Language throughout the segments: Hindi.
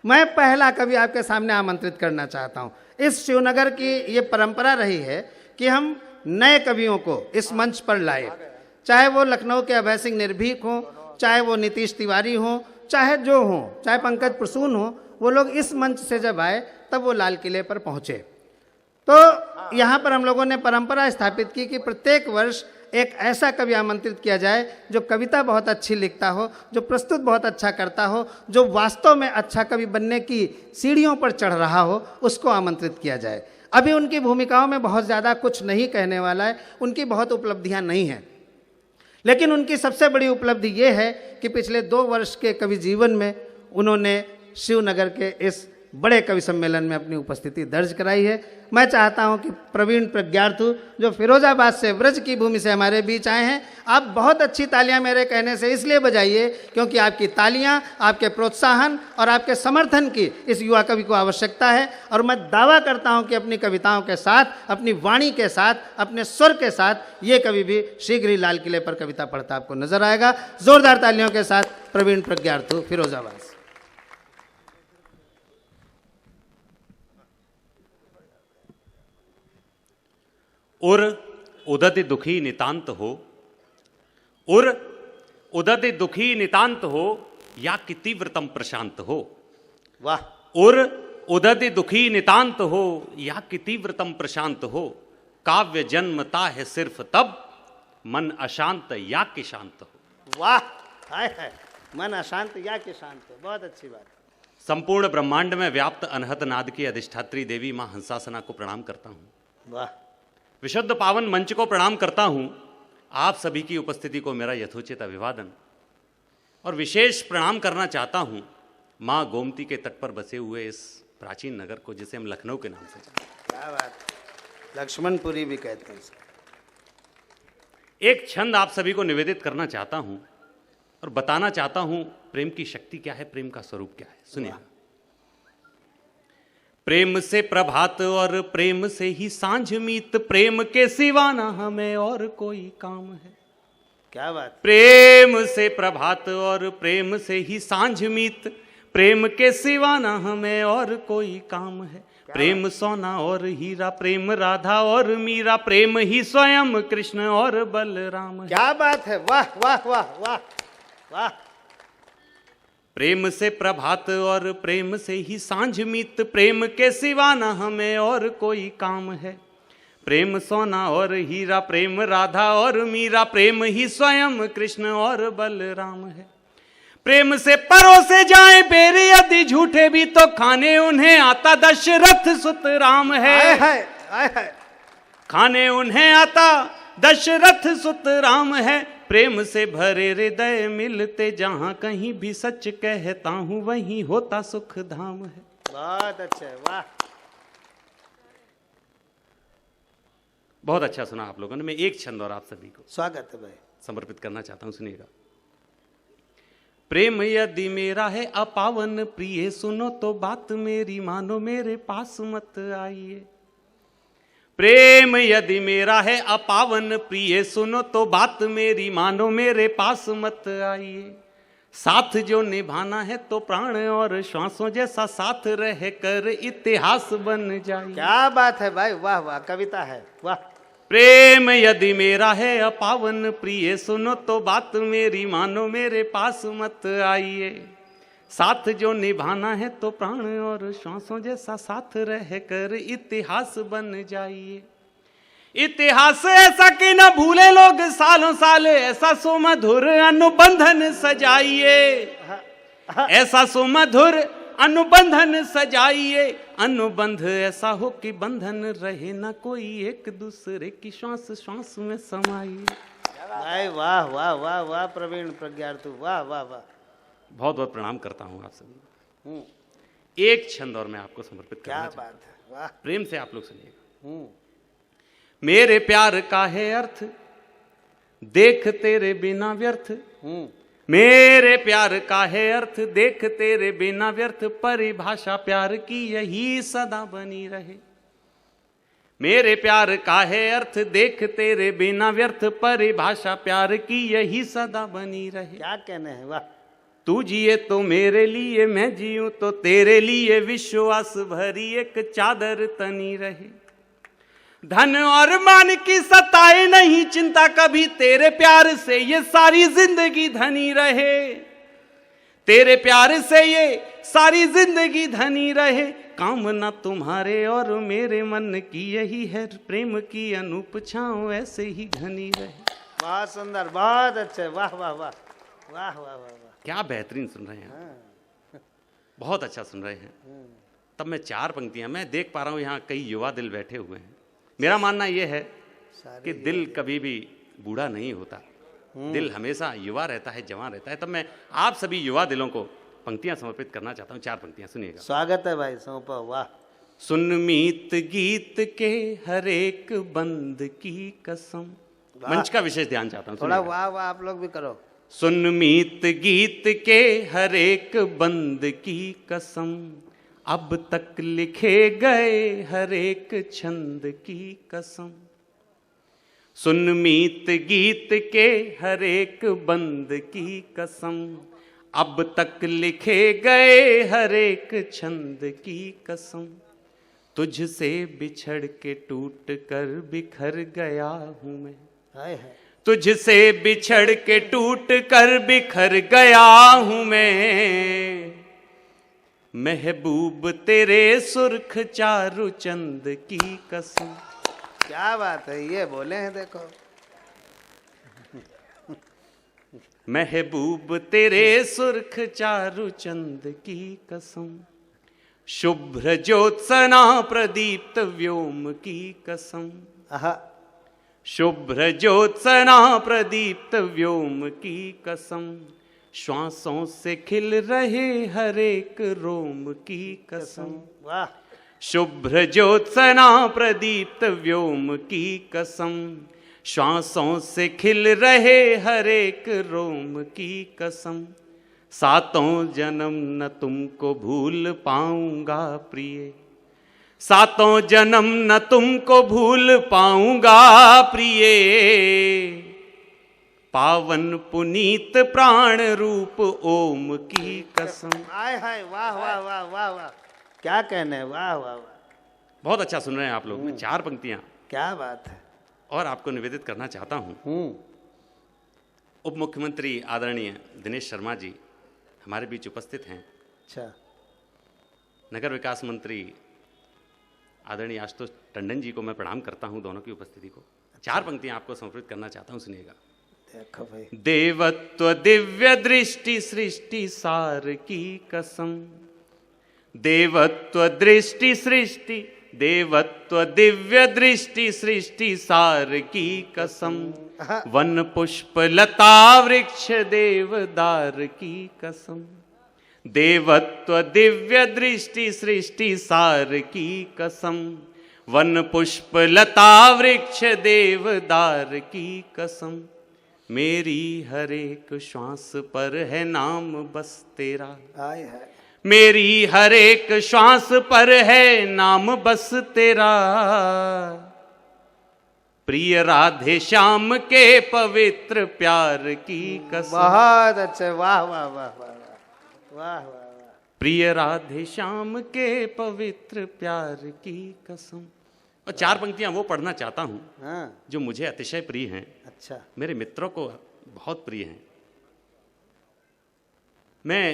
मैं पहला कवि आपके सामने आमंत्रित करना चाहता हूँ। इस शिवनगर की ये परंपरा रही है कि हम नए कवियों को इस मंच पर लाए, चाहे वो लखनऊ के अभय सिंह निर्भीक हों, चाहे वो नीतीश तिवारी हों, चाहे जो हों, चाहे पंकज प्रसून हो, वो लोग इस मंच से जब आए तब वो लाल किले पर पहुँचे। तो यहाँ पर हम लोगों ने परंपरा स्थापित की कि प्रत्येक वर्ष एक ऐसा कवि आमंत्रित किया जाए जो कविता बहुत अच्छी लिखता हो, जो प्रस्तुत बहुत अच्छा करता हो, जो वास्तव में अच्छा कवि बनने की सीढ़ियों पर चढ़ रहा हो, उसको आमंत्रित किया जाए। अभी उनकी भूमिकाओं में बहुत ज़्यादा कुछ नहीं कहने वाला है, उनकी बहुत उपलब्धियां नहीं हैं, लेकिन उनकी सबसे बड़ी उपलब्धि ये है कि पिछले 2 वर्ष के कवि जीवन में उन्होंने शिवनगर के इस बड़े कवि सम्मेलन में अपनी उपस्थिति दर्ज कराई है। मैं चाहता हूं कि प्रवीण प्रज्ञार्थु जो फिरोजाबाद से, व्रज की भूमि से हमारे बीच आए हैं, आप बहुत अच्छी तालियां मेरे कहने से इसलिए बजाइए क्योंकि आपकी तालियां, आपके प्रोत्साहन और आपके समर्थन की इस युवा कवि को आवश्यकता है। और मैं दावा करता हूं कि अपनी कविताओं के साथ, अपनी वाणी के साथ, अपने स्वर के साथ ये कवि भी शीघ्र ही लाल किले पर कविता पढ़ता आपको नजर आएगा। जोरदार तालियों के साथ प्रवीण प्रज्ञार्थु, फिरोजाबाद से। उर उदति दुखी नितांत हो, उर उदति दुखी नितांत हो, या कि तीव्रतम प्रशांत हो। वाह। उर उदति दुखी नितांत हो, या कि तीव्रतम प्रशांत हो। काव्य जन्मता है सिर्फ तब, मन अशांत या कि शांत हो। वाह, हाय हाय, मन अशांत या कि शांत हो, बहुत अच्छी बात। संपूर्ण ब्रह्मांड में व्याप्त अनहद नाद की अधिष्ठात्री देवी मां हंसासना को प्रणाम करता हूं। वाह। विशुद्ध पावन मंच को प्रणाम करता हूं। आप सभी की उपस्थिति को मेरा यथोचित अभिवादन। और विशेष प्रणाम करना चाहता हूं मां गोमती के तट पर बसे हुए इस प्राचीन नगर को, जिसे हम लखनऊ के नाम से जानते हैं। क्या बात, लक्ष्मणपुरी भी कहते हैं। एक छंद आप सभी को निवेदित करना चाहता हूं और बताना चाहता हूं प्रेम की शक्ति क्या है, प्रेम का स्वरूप क्या है। सुनिए। प्रेम से प्रभात और प्रेम से ही सांझ मीत, प्रेम के सिवा ना हमें और कोई काम है। क्या बात। प्रेम से प्रभात और प्रेम से ही सांझ मीत, प्रेम के सिवा ना हमें और कोई काम है। प्रेम सोना और हीरा, प्रेम राधा और मीरा, प्रेम ही स्वयं कृष्ण और बलराम है। क्या बात है, वाह वाह वाह वाह वाह। प्रेम से प्रभात और प्रेम से ही सांझ मीत, प्रेम के सिवा न हमें और कोई काम है। प्रेम सोना और हीरा, प्रेम राधा और मीरा, प्रेम ही स्वयं कृष्ण और बलराम है। प्रेम से परोसे जाए बेर यदि झूठे भी, तो खाने उन्हें आता दशरथ सुत राम है। हाय हाय हाय। खाने उन्हें आता दशरथ सुत राम है। प्रेम से भरे हृदय मिलते, जहां कहीं भी सच कहता हूं वहीं होता सुख धाम है। बहुत अच्छा, वाह। बहुत अच्छा सुना आप लोगों ने। मैं एक छंद और आप सभी को स्वागत है भाई, समर्पित करना चाहता हूं, सुनिएगा। प्रेम यदि मेरा है अपावन प्रिय, सुनो तो बात मेरी मानो, मेरे पास मत आइए। प्रेम यदि मेरा है अपावन प्रिय, सुनो तो बात मेरी मानो, मेरे पास मत आइए। साथ जो निभाना है तो प्राण और श्वासों जैसा साथ रह कर इतिहास बन जाए। क्या बात है भाई, वाह वाह, कविता है, वाह। प्रेम यदि मेरा है अपावन प्रिय, सुनो तो बात मेरी मानो, मेरे पास मत आइए। साथ जो निभाना है तो प्राण और श्वासों जैसा साथ रह कर इतिहास बन जाइए। इतिहास ऐसा कि न भूले लोग सालों साल, ऐसा सुमधुर अनुबंधन सजाइए। ऐसा सुमधुर अनुबंधन सजाइए। अनुबंध ऐसा हो कि बंधन रहे ना कोई, एक दूसरे की श्वास श्वास में समाइए। भाई वाह वाह वाह वाह, प्रवीण प्रज्ञार्थु, वाह वाह वाह। बहुत बहुत प्रणाम करता हूं आप सभी। एक छंद और मैं आपको समर्पित करना चाहता हूं। क्या बात है, वाह। प्रेम से आप लोग सुनिएगा। मेरे प्यार का है अर्थ, देख तेरे बिना व्यर्थ। मेरे प्यार का है अर्थ, देख तेरे बिना व्यर्थ, परिभाषा प्यार की यही सदा बनी रहे। मेरे प्यार का है अर्थ, देख तेरे बिना व्यर्थ, परिभाषा प्यार की यही सदा बनी रहे। क्या कहने हैं, वाह। तू जिए तो मेरे लिए, मैं जीऊं तो तेरे लिए, विश्वास भरी एक चादर तनी रहे। धन और मान की सताए नहीं चिंता कभी, तेरे प्यार से ये सारी जिंदगी धनी रहे। तेरे प्यार से ये सारी जिंदगी धनी रहे। कामना तुम्हारे और मेरे मन की यही है, प्रेम की अनूप छांव ऐसे ही घनी रहे। बहुत सुंदर, बहुत अच्छे, वाह वाह वाह वाह वाह वाह वाह। क्या बेहतरीन सुन रहे हैं, बहुत अच्छा सुन रहे हैं। तब मैं 4 पंक्तियां मैं देख पा रहा हूं, यहाँ कई युवा दिल बैठे हुए हैं। मेरा मानना यह है कि दिल कभी भी बूढ़ा नहीं होता, दिल हमेशा युवा रहता है, जवान रहता है। तब मैं आप सभी युवा दिलों को पंक्तियां समर्पित करना चाहता हूं। 4 पंक्तियां सुनिएगा। स्वागत है भाई, सौंपो, वाह। सुन मीत गीत के हर एक बंद की कसम। मंच का विशेष ध्यान चाहता हूं, थोड़ा वाह वाह आप लोग भी करो। सुन मीत गीत के हर एक बंद की कसम, अब तक लिखे गए हर एक छंद की कसम। सुन मीत गीत के हर एक बंद की कसम, अब तक लिखे गए हर एक छंद की कसम। तुझसे बिछड़ के टूट कर बिखर गया हूं मैं, हाय हाय। तुझसे बिछड़ के टूट कर बिखर गया हूं मैं। महबूब तेरे सुर्ख चारु चंद की कसम। क्या बात है, ये बोले हैं देखो। महबूब तेरे सुर्ख चारु चंद की कसम। शुभ्र ज्योत्सना प्रदीप्त व्योम की कसम। आहा, शुभ्र ज्योत्सना प्रदीप्त व्योम की कसम। श्वासों से खिल रहे हर एक रोम की कसम। वाह। शुभ्र ज्योत्सना प्रदीप्त व्योम की कसम। श्वासों से खिल रहे हर एक रोम की कसम। सातों जन्म न तुमको भूल पाऊंगा प्रिय, सातों जन्म न तुमको भूल पाऊंगा प्रिय। पावन पुनीत प्राण रूप ओम की कसम। हाय हाय, वाह वाह वाह वाह वाह, क्या कहने, वाह वाह वाह। बहुत अच्छा सुन रहे हैं आप लोग। मैं 4 पंक्तियां क्या बात है। और आपको निवेदित करना चाहता हूं। उप मुख्यमंत्री आदरणीय दिनेश शर्मा जी हमारे बीच उपस्थित हैं। अच्छा। नगर विकास मंत्री आदरणीय आशुतोष टंडन जी को मैं प्रणाम करता हूं, दोनों की उपस्थिति को। 4 पंक्तियां आपको समर्पित करना चाहता हूं, सुनिएगा। देखो भाई। देवत्व दिव्य दृष्टि सृष्टि सार की कसम। देवत्व दृष्टि सृष्टि, देवत्व दिव्य दृष्टि सृष्टि सार की कसम। वन पुष्प लता वृक्ष देवदार की कसम। देवत्व दिव्य दृष्टि सृष्टि सार की कसम। वन पुष्प लता वृक्ष देवदार की कसम। मेरी हर एक श्वास पर है नाम बस तेरा। हाय हाय। मेरी हर एक श्वास पर है नाम बस तेरा। प्रिय राधे श्याम के पवित्र प्यार की कसम। बहुत अच्छे, वाह वाह वाह वाह वाह वाह वाह। प्रिय राधे श्याम के पवित्र प्यार की कसम। और 4 पंक्तियां वो पढ़ना चाहता हूं हाँ। जो मुझे अतिशय प्रिय हैं, अच्छा। मेरे मित्रों को बहुत प्रिय हैं। मैं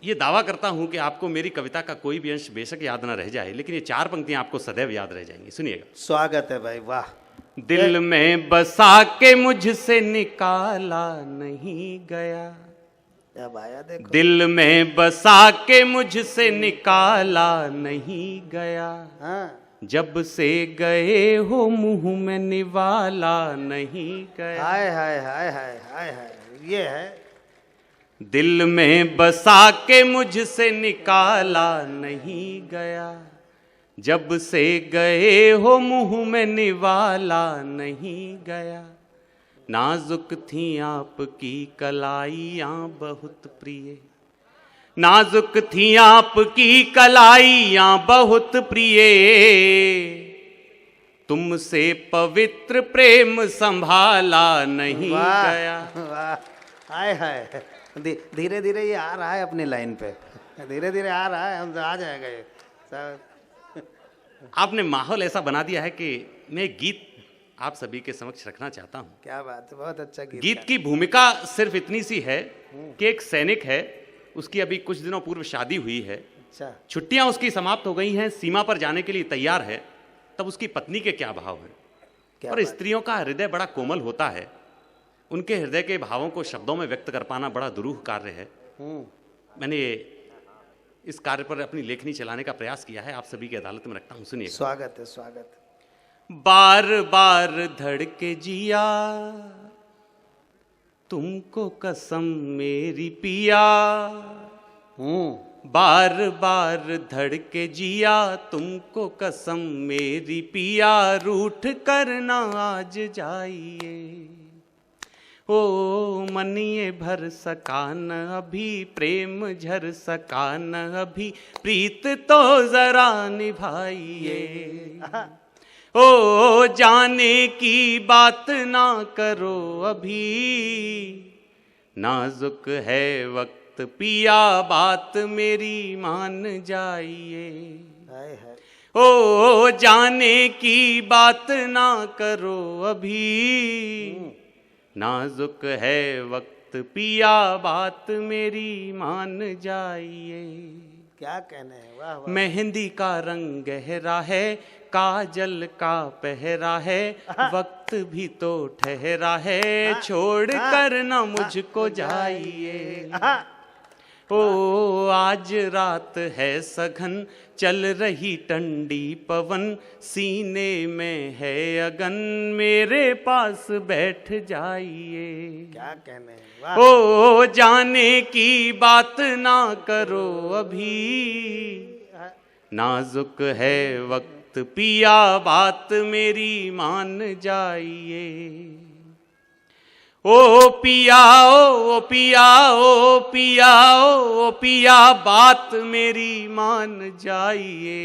ये दावा करता हूं कि आपको मेरी कविता का कोई भी अंश बेशक याद ना रह जाए, लेकिन ये 4 पंक्तियां आपको सदैव याद रह जाएंगी। सुनिएगा। स्वागत है भाई, वाह। दिल में बसा के मुझसे निकाला नहीं गया। अब आया देखो। दिल में बसा के मुझसे निकाला नहीं गया। हाँ। जब से गए हो मुंह में निवाला नहीं गया। हाय हाय हाय हाय हाय हाय, ये है। दिल में बसा के मुझसे निकाला नहीं गया। जब से गए हो मुंह में निवाला नहीं गया। नाजुक थी आपकी कलाइयां बहुत प्रिय। नाजुक थी आपकी कलाइयां बहुत प्रिय। तुमसे पवित्र प्रेम संभाला नहीं वाह गया। वाह, हाय हाय। धीरे धीरे ये आ रहा है अपनी लाइन पे, धीरे धीरे आ रहा है, हम आ जाएगा ये सब। आपने माहौल ऐसा बना दिया है कि मैं गीत आप सभी के समक्ष रखना चाहता हूँ। क्या बात है, बहुत अच्छा गीत। गीत की भूमिका सिर्फ इतनी सी है कि एक सैनिक है, उसकी अभी कुछ दिनों पूर्व शादी हुई है, अच्छा, छुट्टियां उसकी समाप्त हो गई हैं, सीमा पर जाने के लिए तैयार है, तब उसकी पत्नी के क्या भाव हैं। क्या और स्त्रियों का हृदय बड़ा कोमल होता है, उनके हृदय के भावों को शब्दों में व्यक्त कर पाना बड़ा दुरूह कार्य है। मैंने इस कार्य पर अपनी लेखनी चलाने का प्रयास किया है, आप सभी की अदालत में रखता हूं, सुनिए। स्वागत है, स्वागत है। बार बार धड़के जिया तुमको कसम मेरी पिया, बार बार धड़के जिया तुमको कसम मेरी पिया, रूठ कर ना आज जाइए। ओ मन ये भर सका न अभी, प्रेम झर सका न अभी, प्रीत तो जरा निभाइए। ओ जाने की बात ना करो अभी, नाजुक है वक्त पिया, बात मेरी मान जाइए। हाय हाय। ओ जाने की बात ना करो अभी, नाजुक है वक्त पिया, बात मेरी मान जाइए। क्या कहने हैं, वाह वाह। मेहंदी का रंग गहरा है, काजल का पहरा है, वक्त भी तो ठहरा है, छोड़ कर ना मुझको जाइए। ओ आज रात है सघन, चल रही ठंडी पवन, सीने में है अगन, मेरे पास बैठ जाइए। क्या कहने हैं, वाह। ओ जाने की बात ना करो अभी, नाजुक है वक्त पिया, बात मेरी मान जाइए। ओ पिया ओ पिया ओ पिया ओ पिया, बात मेरी मान जाइए।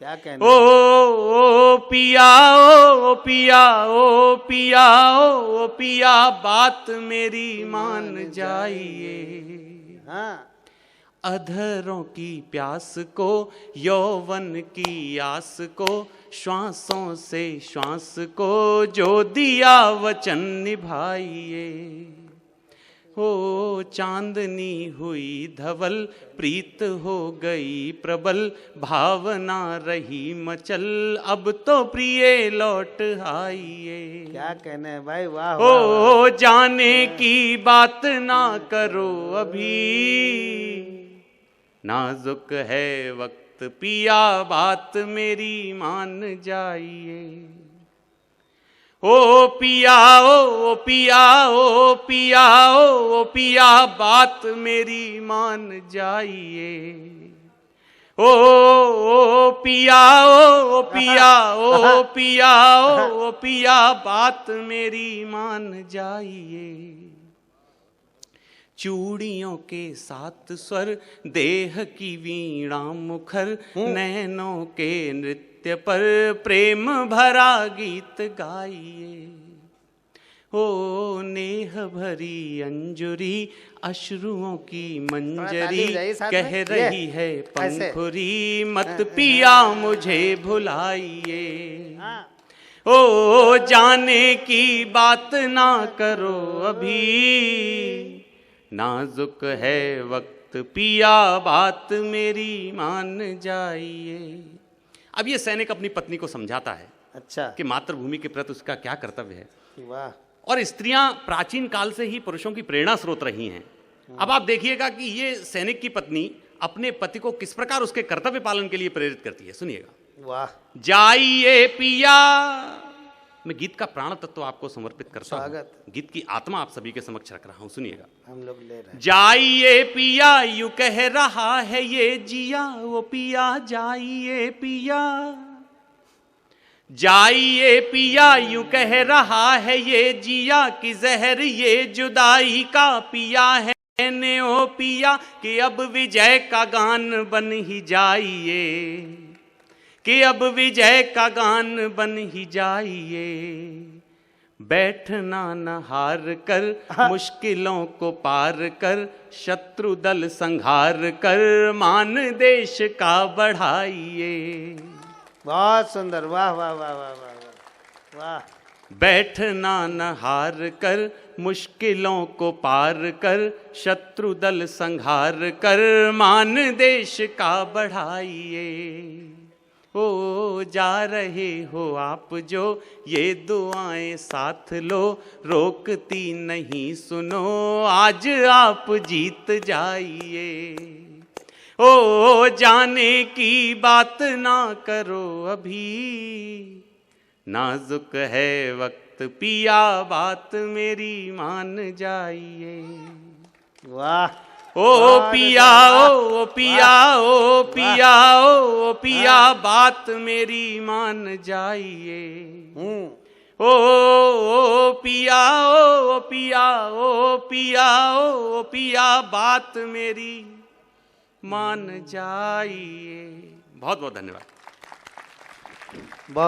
क्या कहने ओ पिया ओ पिया ओ पिया ओ पिया, बात मेरी मान जाइए। हाँ। अधरों की प्यास को, यौवन की आस को, श्वासों से श्वास को जो दिया वचन निभाइए। हो चांदनी हुई धवल, प्रीत हो गई प्रबल, भावना रही मचल, अब तो प्रिय लौट आइए। क्या कहने हैं भाई, वाह। ओ जाने की बात ना करो अभी, नाजुक है वक्त पिया, बात मेरी मान जाइए। ओ पिया ओ पिया ओ पिया ओ पिया, बात मेरी मान जाइए। ओ पिया ओ पिया ओ पिया ओ पिया, बात मेरी मान जाइए। चूड़ियों के साथ स्वर, देह की वीणा मुखर, नैनों के नृत्य पर प्रेम भरा गीत गाइए। ओ नेह भरी अंजुरी, अश्रुओं की मंजरी, कह रही है पंखुरी, मत पिया मुझे भुलाइए। ओ जाने की बात ना करो अभी, नाजुक है वक्त पिया, बात मेरी मान जाइए। अब ये सैनिक अपनी पत्नी को समझाता है, अच्छा, कि मातृभूमि के प्रति उसका क्या कर्तव्य है। वाह। और स्त्रियां प्राचीन काल से ही पुरुषों की प्रेरणा स्रोत रही हैं। अब आप देखिएगा कि ये सैनिक की पत्नी अपने पति को किस प्रकार उसके कर्तव्य पालन के लिए प्रेरित करती है, सुनिएगा। वाह। जाइए पिया, मैं गीत का प्राण तत्व आपको समर्पित करता हूं, गीत की आत्मा आप सभी के समक्ष रख रहा हूं, सुनिएगा। हम लोग ले रहे हैं। जाइए पिया यूं कह रहा है ये जिया, वो पिया जाइए पिया, जाइए पिया यूं कह रहा है ये जिया, कि जहर ये जुदाई का पिया है ने ओ पिया, कि अब विजय का गान बन ही जाइए, कि अब विजय का गान बन ही जाइए। बैठना न हार कर, मुश्किलों को पार कर, शत्रु दल संहार कर, मान देश का बढ़ाइए। बहुत सुंदर, वाह वाह वाह वाह वाह वाह वाह। बैठना न हार कर, मुश्किलों को पार कर, शत्रु दल संहार कर, मान देश का बढ़ाइए। ओ जा रहे हो आप जो ये दुआएं साथ लो, रोकती नहीं सुनो, आज आप जीत जाइए। ओ जाने की बात ना करो अभी, नाजुक है वक्त पिया, बात मेरी मान जाइए। वाह। ओ पिया ओ पिया ओ पिया ओ पिया, बात मेरी मान जाइए। ओ पिया ओ पिया ओ पिया ओ पिया, बात मेरी मान जाइए। बहुत बहुत धन्यवाद।